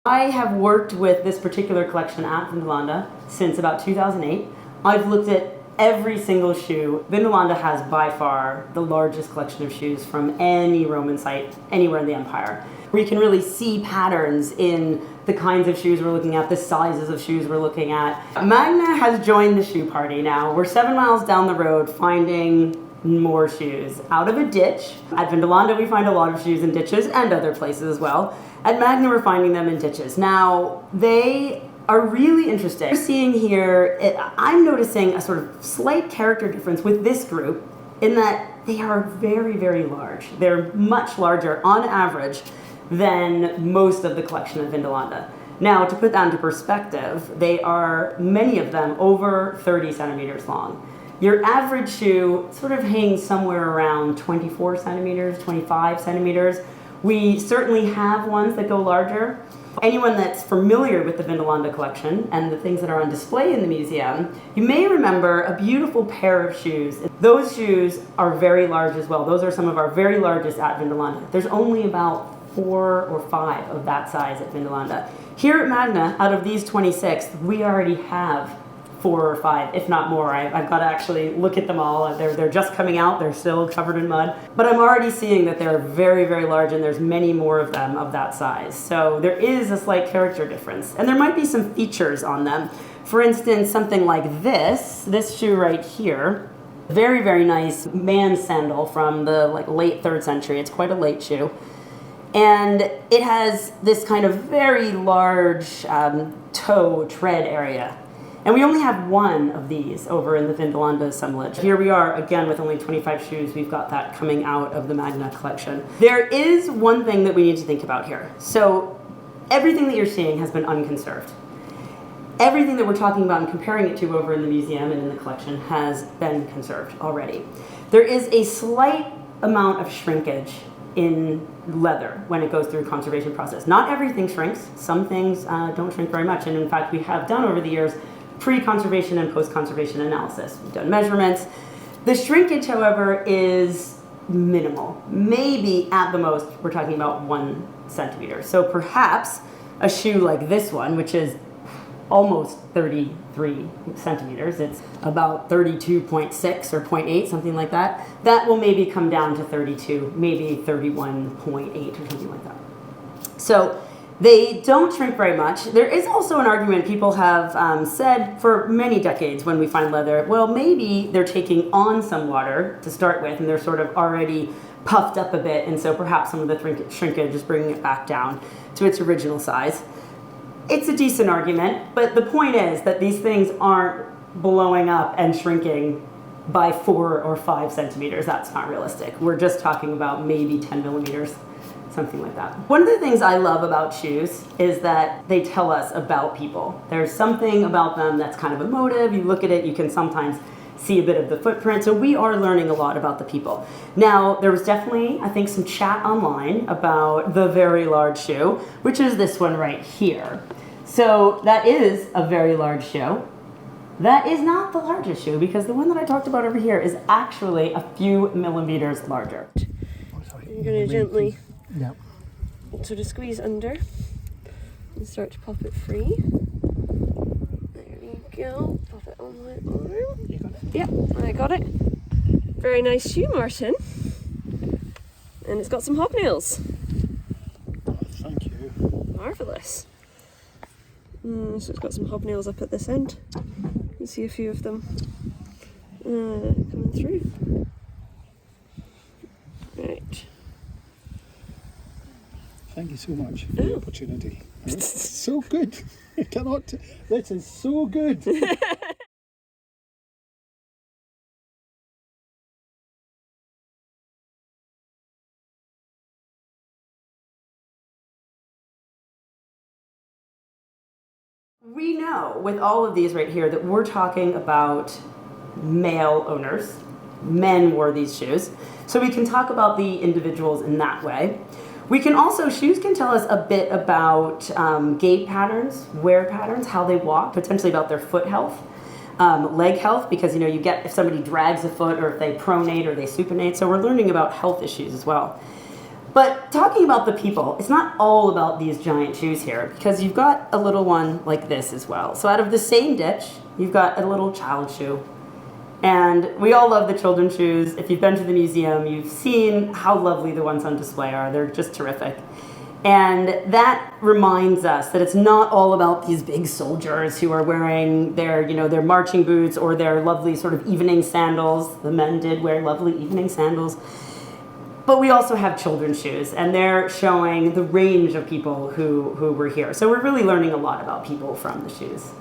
I have worked with this particular collection at Vindolanda since about 2008. I've looked at every single shoe. Vindolanda has by far the largest collection of shoes from any Roman site anywhere in the empire. We can really see patterns in the kinds of shoes we're looking at, the sizes of shoes we're looking at. Magna has joined the shoe party now. We're 7 miles down the road finding more shoes out of a ditch. At Vindolanda we find a lot of shoes in ditches and other places as well. At Magna we're finding them in ditches. Now they are really interesting. We're seeing here, I'm noticing a sort of slight character difference with this group in that they are very, very large. They're much larger on average than most of the collection at Vindolanda. Now, to put that into perspective, they are, many of them, over 30 centimeters long. Your average shoe sort of hangs somewhere around 24 centimeters, 25 centimeters. We certainly have ones that go larger. Anyone that's familiar with the Vindolanda collection and the things that are on display in the museum, you may remember a beautiful pair of shoes. Those shoes are very large as well. Those are some of our very largest at Vindolanda. There's only about 4 or 5 of that size at Vindolanda. Here at Magna, out of these 26, we already have 4 or 5, if not more. I've got to actually look at them all. They're just coming out. They're still covered in mud. But I'm already seeing that they're very, very large, and there's many more of them of that size. So there is a slight character difference. And there might be some features on them. For instance, something like this shoe right here, very, very nice man's sandal from the late 3rd century. It's quite a late shoe. And it has this kind of very large toe tread area. And we only have one of these over in the Vindolanda assemblage. Here we are, again, with only 25 shoes. We've got that coming out of the Magna collection. There is one thing that we need to think about here. So everything that you're seeing has been unconserved. Everything that we're talking about and comparing it to over in the museum and in the collection has been conserved already. There is a slight amount of shrinkage in leather when it goes through a conservation process. Not everything shrinks. Some things don't shrink very much. And in fact, we have done over the years pre-conservation and post-conservation analysis. We've done measurements. The shrinkage, however, is minimal. Maybe at the most, we're talking about 1 centimeter. So perhaps a shoe like this one, which is almost 33 centimeters, it's about 32.6 or 0.8, something like that, that will maybe come down to 32, maybe 31.8 or something like that. So they don't shrink very much. There is also an argument people have said for many decades when we find leather, well, maybe they're taking on some water to start with and they're sort of already puffed up a bit, and so perhaps some of the shrinkage is bringing it back down to its original size. It's a decent argument, but the point is that these things aren't blowing up and shrinking by 4 or 5 centimeters. That's not realistic. We're just talking about maybe 10 millimeters. Something like that. One of the things I love about shoes is that they tell us about people. There's something about them that's kind of emotive. You look at it, you can sometimes see a bit of the footprint. So we are learning a lot about the people. Now, there was definitely, I think, some chat online about the very large shoe, which is this one right here. So that is a very large shoe. That is not the largest shoe, because the one that I talked about over here is actually a few millimeters larger. You're going to gently sort of squeeze under and start to pop it free. There we go. Pop it on my arm. You got it? Yep, I got it. Very nice shoe, Martin. And it's got some hobnails. Oh, thank you. Marvellous. So it's got some hobnails up at this end. You can see a few of them coming through. Right. Thank you so much for the opportunity. It's so good. I cannot. This is so good. We know with all of these right here that we're talking about male owners. Men wore these shoes. So we can talk about the individuals in that way. We can also, shoes can tell us a bit about gait patterns, wear patterns, how they walk, potentially about their foot health, leg health, because you get if somebody drags a foot or if they pronate or they supinate. So we're learning about health issues as well. But talking about the people, it's not all about these giant shoes here, because you've got a little one like this as well. So out of the same ditch, you've got a little child shoe. And we all love the children's shoes. If you've been to the museum, you've seen how lovely the ones on display are. They're just terrific. And that reminds us that it's not all about these big soldiers who are wearing their, their marching boots or their lovely sort of evening sandals. The men did wear lovely evening sandals. But we also have children's shoes, and they're showing the range of people who were here. So we're really learning a lot about people from the shoes.